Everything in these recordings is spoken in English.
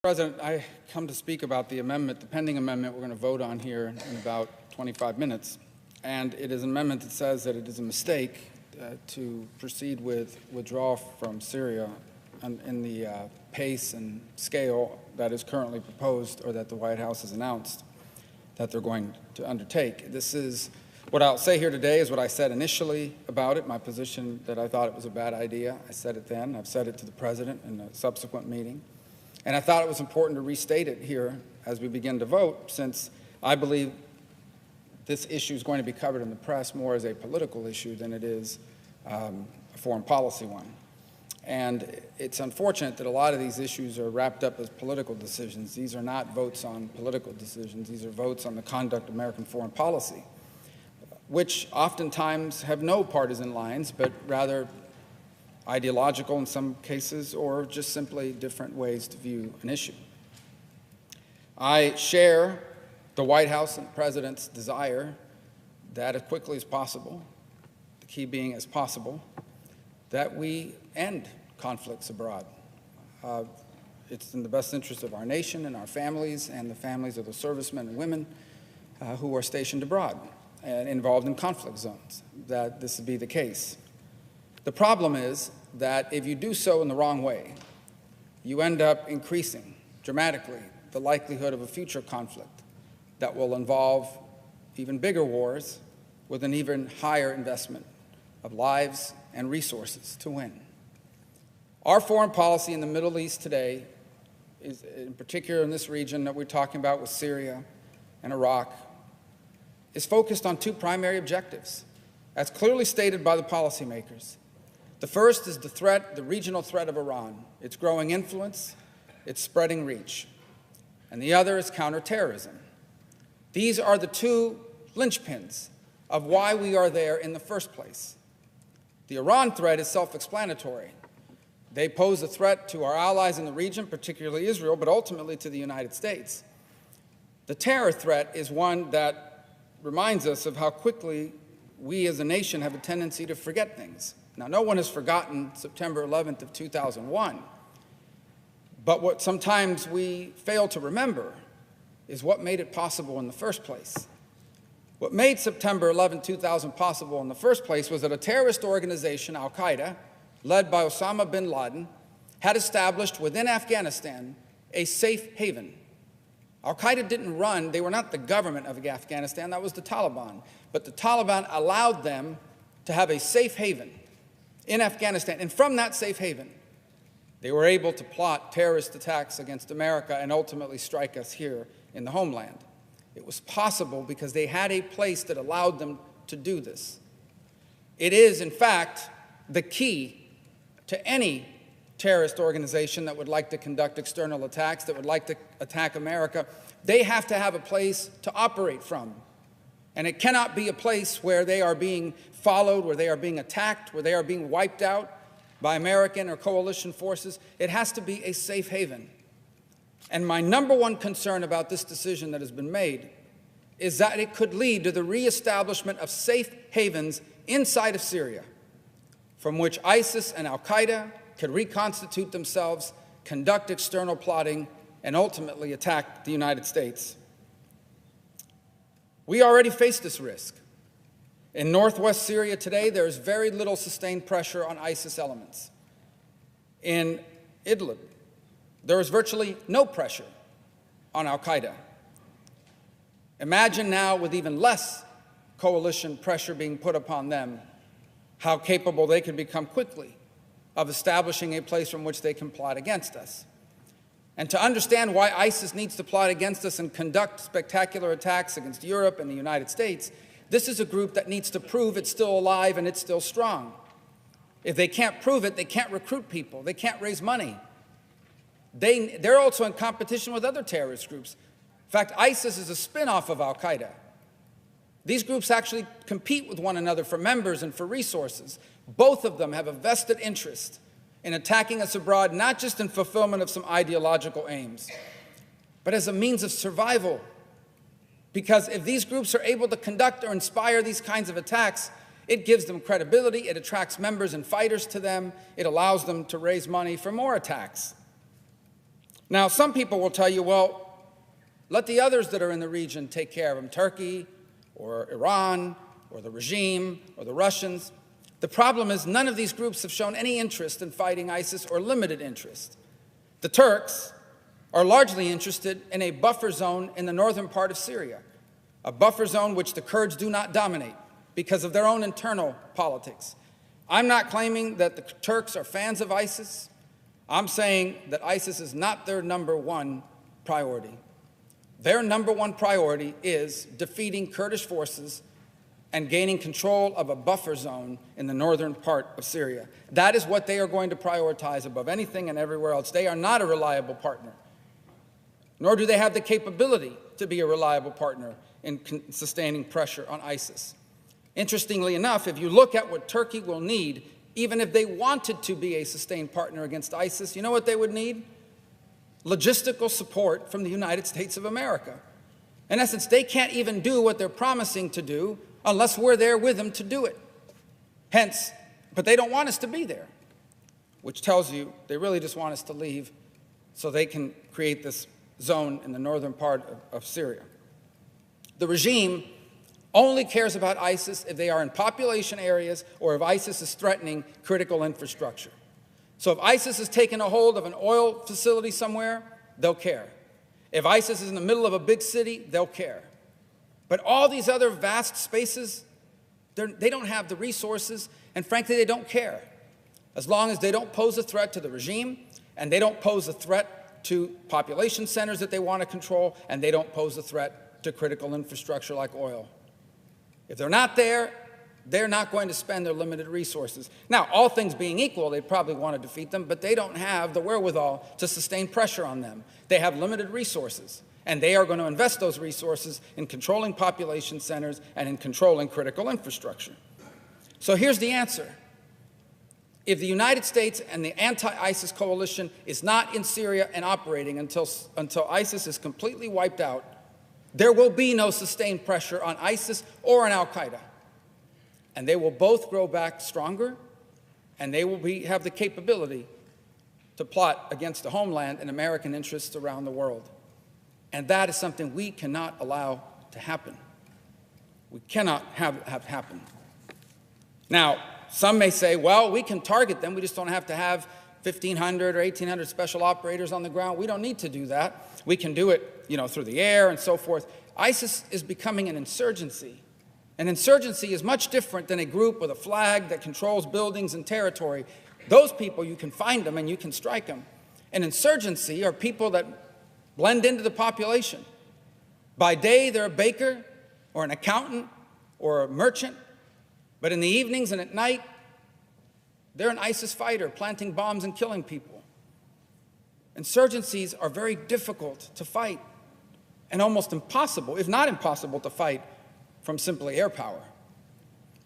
President, I come to speak about the amendment, the pending amendment we're going to vote on here in about 25 minutes. And it is an amendment that says that it is a mistake to proceed with withdrawal from Syria in the pace and scale that is currently proposed, or that the White House has announced that they're going to undertake. This is what I'll say here today is what I said initially about it, my position that I thought it was a bad idea. I said it then. I've said it to the President in a subsequent meeting. And I thought it was important to restate it here as we begin to vote, since I believe this issue is going to be covered in the press more as a political issue than it is a foreign policy one. And it's unfortunate that a lot of these issues are wrapped up as political decisions. These are not votes on political decisions. These are votes on the conduct of American foreign policy, which oftentimes have no partisan lines, but rather ideological in some cases, or just simply different ways to view an issue. I share the White House and the President's desire that as quickly as possible, the key being as possible, that we end conflicts abroad. It's in the best interest of our nation and our families and the families of the servicemen and women who are stationed abroad and involved in conflict zones, that this would be the case. The problem is that if you do so in the wrong way, you end up increasing dramatically the likelihood of a future conflict that will involve even bigger wars with an even higher investment of lives and resources to win. Our foreign policy in the Middle East today, is in particular in this region that we're talking about with Syria and Iraq, is focused on two primary objectives, as clearly stated by the policymakers. The first is the regional threat of Iran, its growing influence, its spreading reach. And the other is counterterrorism. These are the two linchpins of why we are there in the first place. The Iran threat is self-explanatory. They pose a threat to our allies in the region, particularly Israel, but ultimately to the United States. The terror threat is one that reminds us of how quickly we as a nation have a tendency to forget things. Now, no one has forgotten September 11th of 2001, but what sometimes we fail to remember is what made it possible in the first place. What made September 11, 2000 possible in the first place was that a terrorist organization, al-Qaeda, led by Osama bin Laden, had established within Afghanistan a safe haven. Al-Qaeda didn't run, they were not the government of Afghanistan, that was the Taliban. But the Taliban allowed them to have a safe haven in Afghanistan. And from that safe haven, they were able to plot terrorist attacks against America and ultimately strike us here in the homeland. It was possible because they had a place that allowed them to do this. It is, in fact, the key to any terrorist organization that would like to conduct external attacks, that would like to attack America. They have to have a place to operate from. And it cannot be a place where they are being followed, where they are being attacked, where they are being wiped out by American or coalition forces. It has to be a safe haven. And my number one concern about this decision that has been made is that it could lead to the reestablishment of safe havens inside of Syria, from which ISIS and al-Qaeda could reconstitute themselves, conduct external plotting, and ultimately attack the United States. We already face this risk. In northwest Syria today, there is very little sustained pressure on ISIS elements. In Idlib, there is virtually no pressure on al-Qaeda. Imagine now, with even less coalition pressure being put upon them, how capable they could become quickly of establishing a place from which they can plot against us. And to understand why ISIS needs to plot against us and conduct spectacular attacks against Europe and the United States, this is a group that needs to prove it's still alive and it's still strong. If they can't prove it, they can't recruit people, they can't raise money. They're also in competition with other terrorist groups. In fact, ISIS is a spin-off of al-Qaeda. These groups actually compete with one another for members and for resources. Both of them have a vested interest in attacking us abroad, not just in fulfillment of some ideological aims, but as a means of survival. Because if these groups are able to conduct or inspire these kinds of attacks, it gives them credibility, it attracts members and fighters to them, it allows them to raise money for more attacks. Now, some people will tell you, well, let the others that are in the region take care of them, Turkey or Iran or the regime or the Russians. The problem is none of these groups have shown any interest in fighting ISIS or limited interest. The Turks are largely interested in a buffer zone in the northern part of Syria, a buffer zone which the Kurds do not dominate because of their own internal politics. I'm not claiming that the Turks are fans of ISIS. I'm saying that ISIS is not their number one priority. Their number one priority is defeating Kurdish forces and gaining control of a buffer zone in the northern part of Syria. That is what they are going to prioritize above anything and everywhere else. They are not a reliable partner, nor do they have the capability to be a reliable partner in sustaining pressure on ISIS. Interestingly enough, if you look at what Turkey will need, even if they wanted to be a sustained partner against ISIS, you know what they would need? Logistical support from the United States of America. In essence, they can't even do what they're promising to do unless we're there with them to do it. Hence, but they don't want us to be there, which tells you they really just want us to leave so they can create this zone in the northern part of Syria. The regime only cares about ISIS if they are in population areas or if ISIS is threatening critical infrastructure. So if ISIS is taking a hold of an oil facility somewhere, they'll care. If ISIS is in the middle of a big city, they'll care. But all these other vast spaces, they don't have the resources, and frankly, they don't care. As long as they don't pose a threat to the regime, and they don't pose a threat to population centers that they want to control, and they don't pose a threat to critical infrastructure like oil. If they're not there, they're not going to spend their limited resources. Now, all things being equal, they probably want to defeat them, but they don't have the wherewithal to sustain pressure on them. They have limited resources, and they are going to invest those resources in controlling population centers and in controlling critical infrastructure. So here's the answer. If the United States and the anti-ISIS coalition is not in Syria and operating until ISIS is completely wiped out, there will be no sustained pressure on ISIS or on al-Qaeda. And they will both grow back stronger, and they will have the capability to plot against the homeland and American interests around the world. And that is something we cannot allow to happen. We cannot have happen. Now, some may say, well, we can target them. We just don't have to have 1,500 or 1,800 special operators on the ground. We don't need to do that. We can do it, through the air and so forth. ISIS is becoming an insurgency. An insurgency is much different than a group with a flag that controls buildings and territory. Those people, you can find them and you can strike them. An insurgency are people that blend into the population. By day, they're a baker or an accountant or a merchant, but in the evenings and at night, they're an ISIS fighter planting bombs and killing people. Insurgencies are very difficult to fight and almost impossible, if not impossible, to fight from simply air power,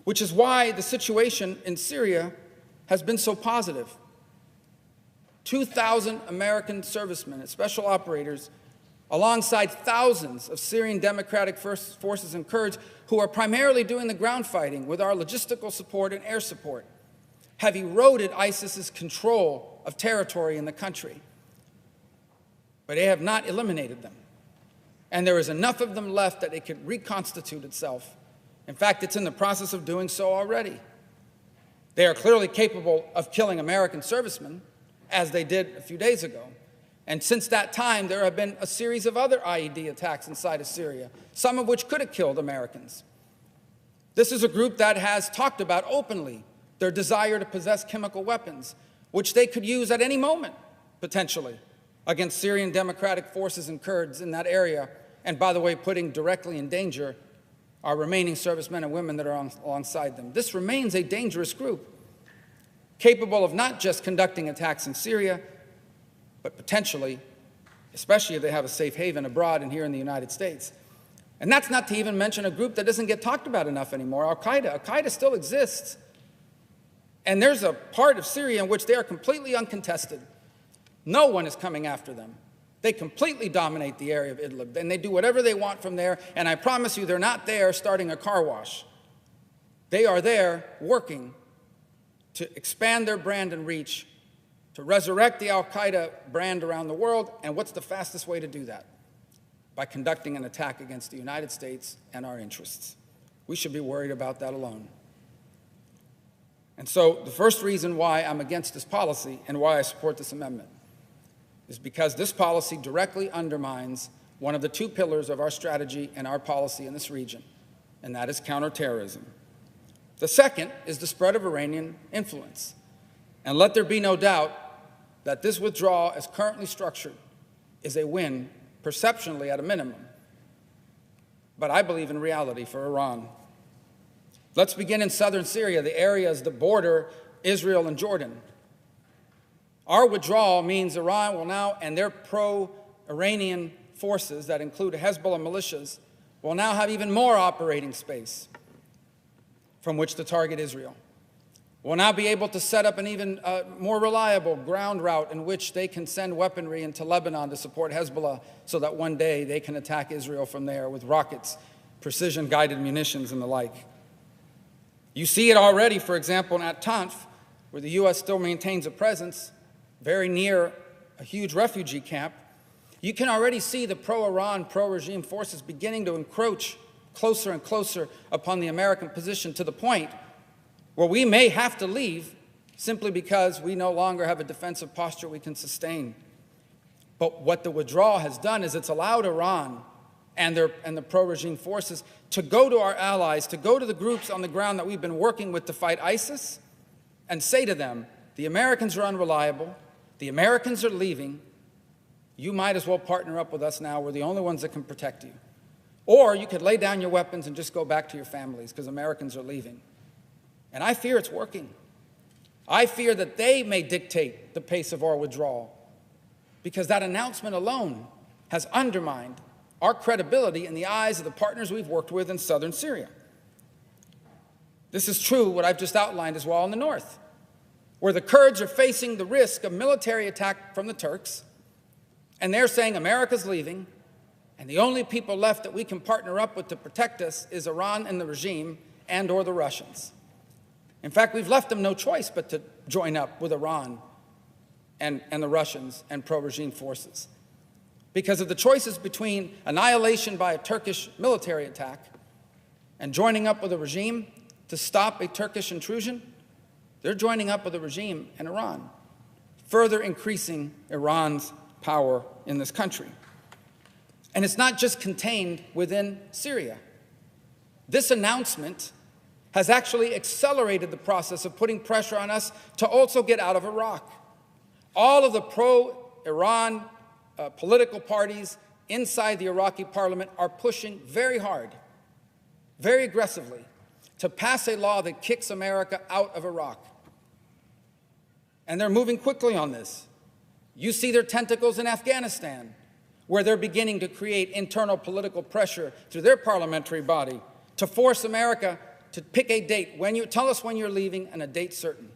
which is why the situation in Syria has been so positive. 2,000 American servicemen and special operators, alongside thousands of Syrian Democratic forces and Kurds who are primarily doing the ground fighting with our logistical support and air support, have eroded ISIS's control of territory in the country. But they have not eliminated them. And there is enough of them left that it could reconstitute itself. In fact, it's in the process of doing so already. They are clearly capable of killing American servicemen, as they did a few days ago. And since that time, there have been a series of other IED attacks inside of Syria, some of which could have killed Americans. This is a group that has talked about openly their desire to possess chemical weapons, which they could use at any moment, potentially, against Syrian Democratic forces and Kurds in that area, and by the way, putting directly in danger our remaining servicemen and women that are alongside them. This remains a dangerous group, capable of not just conducting attacks in Syria, but potentially, especially if they have a safe haven abroad and here in the United States. And that's not to even mention a group that doesn't get talked about enough anymore, al-Qaeda. Al-Qaeda still exists. And there's a part of Syria in which they are completely uncontested. No one is coming after them. They completely dominate the area of Idlib, and they do whatever they want from there, and I promise you they're not there starting a car wash. They are there working to expand their brand and reach, to to resurrect the al-Qaeda brand around the world. And what's the fastest way to do that? By conducting an attack against the United States and our interests. We should be worried about that alone. And so the first reason why I'm against this policy and why I support this amendment is because this policy directly undermines one of the two pillars of our strategy and our policy in this region, and that is counterterrorism. The second is the spread of Iranian influence. And let there be no doubt that this withdrawal, as currently structured, is a win, perceptionally at a minimum, but I believe in reality for Iran. Let's begin in southern Syria, the areas that border Israel and Jordan. Our withdrawal means Iran will now, and their pro-Iranian forces that include Hezbollah militias, will now have even more operating space from which to target Israel. We'll now be able to set up an even more reliable ground route in which they can send weaponry into Lebanon to support Hezbollah so that one day they can attack Israel from there with rockets, precision-guided munitions, and the like. You see it already, for example, at Tanf, where the U.S. still maintains a presence very near a huge refugee camp. You can already see the pro-Iran, pro-regime forces beginning to encroach closer and closer upon the American position to the point where we may have to leave simply because we no longer have a defensive posture we can sustain. But what the withdrawal has done is it's allowed Iran and the pro-regime forces to go to our allies, to go to the groups on the ground that we've been working with to fight ISIS, and say to them, the Americans are unreliable, the Americans are leaving, you might as well partner up with us now, we're the only ones that can protect you. Or you could lay down your weapons and just go back to your families because Americans are leaving. And I fear it's working. I fear that they may dictate the pace of our withdrawal because that announcement alone has undermined our credibility in the eyes of the partners we've worked with in southern Syria. This is true, what I've just outlined as well in the north, where the Kurds are facing the risk of military attack from the Turks, and they're saying America's leaving, and the only people left that we can partner up with to protect us is Iran and the regime and or the Russians. In fact, we've left them no choice but to join up with Iran and the Russians and pro-regime forces. Because of the choices between annihilation by a Turkish military attack and joining up with a regime to stop a Turkish intrusion, they're joining up with a regime in Iran, further increasing Iran's power in this country. And it's not just contained within Syria. This announcement has actually accelerated the process of putting pressure on us to also get out of Iraq. All of the pro-Iran political parties inside the Iraqi parliament are pushing very hard, very aggressively, to pass a law that kicks America out of Iraq. And they're moving quickly on this. You see their tentacles in Afghanistan, where they're beginning to create internal political pressure through their parliamentary body to force America to pick a date. Tell us when you're leaving and a date certain.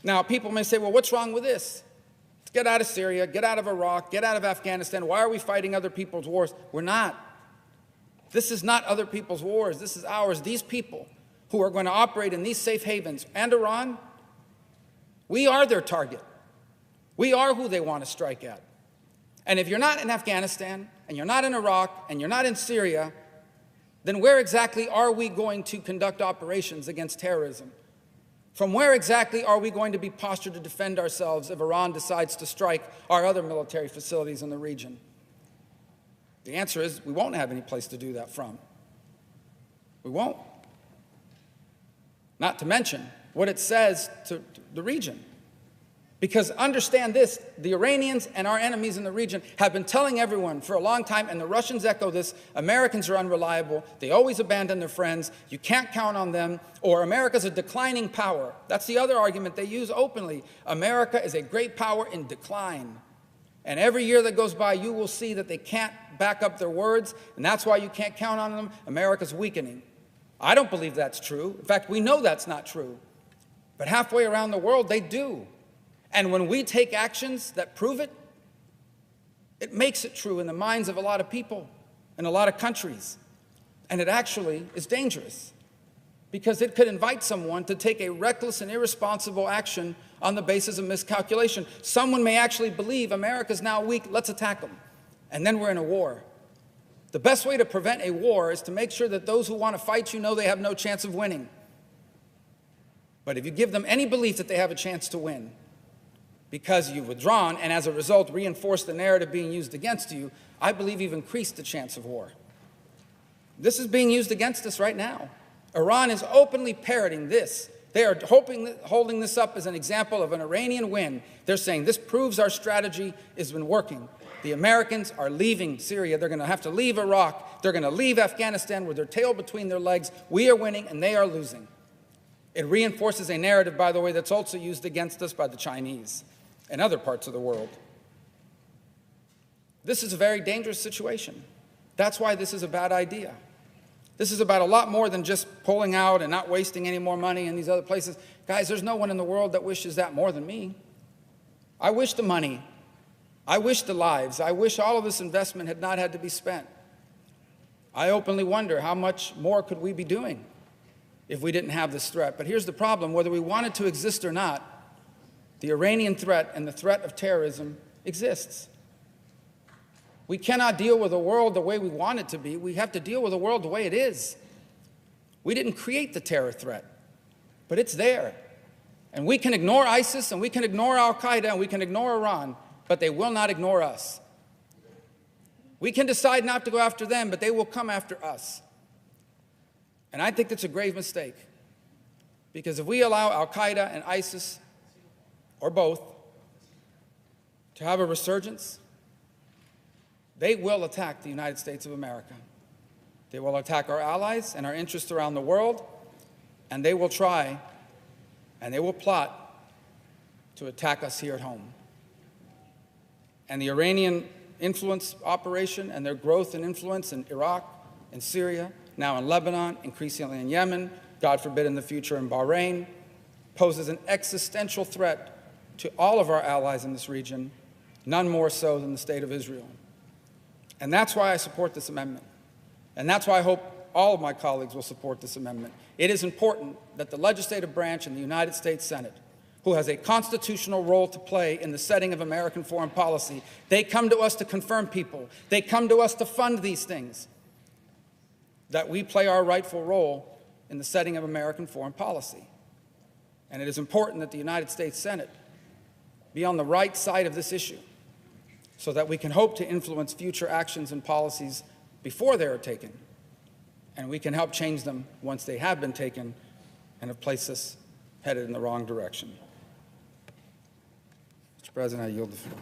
Now, people may say, well, what's wrong with this? Let's get out of Syria, get out of Iraq, get out of Afghanistan. Why are we fighting other people's wars? We're not. This is not other people's wars. This is ours. These people who are going to operate in these safe havens and Iran, we are their target. We are who they want to strike at. And if you're not in Afghanistan, and you're not in Iraq, and you're not in Syria, then where exactly are we going to conduct operations against terrorism? From where exactly are we going to be postured to defend ourselves if Iran decides to strike our other military facilities in the region? The answer is we won't have any place to do that from. We won't. Not to mention what it says to the region. Because understand this, the Iranians and our enemies in the region have been telling everyone for a long time, and the Russians echo this, Americans are unreliable, they always abandon their friends, you can't count on them, or America's a declining power. That's the other argument they use openly. America is a great power in decline. And every year that goes by, you will see that they can't back up their words, and that's why you can't count on them. America's weakening. I don't believe that's true. In fact, we know that's not true. But halfway around the world, they do. And when we take actions that prove it, it makes it true in the minds of a lot of people in a lot of countries. And it actually is dangerous. because it could invite someone to take a reckless and irresponsible action on the basis of miscalculation. Someone may actually believe America's now weak, let's attack them, and then we're in a war. The best way to prevent a war is to make sure that those who want to fight you know they have no chance of winning. But if you give them any belief that they have a chance to win, because you've withdrawn and as a result reinforced the narrative being used against you, I believe you've increased the chance of war. This is being used against us right now. Iran is openly parroting this. They are holding this up as an example of an Iranian win. They're saying this proves our strategy has been working. The Americans are leaving Syria. They're going to have to leave Iraq. They're going to leave Afghanistan with their tail between their legs. We are winning and they are losing. It reinforces a narrative, by the way, that's also used against us by the Chinese and other parts of the world. This is a very dangerous situation. That's why this is a bad idea. This is about a lot more than just pulling out and not wasting any more money in these other places. Guys, there's no one in the world that wishes that more than me. I wish the money. I wish the lives. I wish all of this investment had not had to be spent. I openly wonder how much more could we be doing if we didn't have this threat. But here's the problem. Whether we want it to exist or not, the Iranian threat and the threat of terrorism exists. We cannot deal with the world the way we want it to be. We have to deal with the world the way it is. We didn't create the terror threat, but it's there. And we can ignore ISIS and we can ignore al-Qaeda and we can ignore Iran, but they will not ignore us. We can decide not to go after them, but they will come after us. And I think that's a grave mistake, because if we allow al-Qaeda and ISIS, or both, to have a resurgence, they will attack the United States of America. They will attack our allies and our interests around the world, and they will try and they will plot to attack us here at home. And the Iranian influence operation and their growth and influence in Iraq, in Syria, now in Lebanon, increasingly in Yemen, God forbid in the future in Bahrain, poses an existential threat to all of our allies in this region, none more so than the state of Israel. And that's why I support this amendment. And that's why I hope all of my colleagues will support this amendment. It is important that the legislative branch in the United States Senate, who has a constitutional role to play in the setting of American foreign policy, they come to us to confirm people. They come to us to fund these things, that we play our rightful role in the setting of American foreign policy. And it is important that the United States Senate be on the right side of this issue, so that we can hope to influence future actions and policies before they are taken, and we can help change them once they have been taken and have placed us headed in the wrong direction. Mr. President, I yield the floor.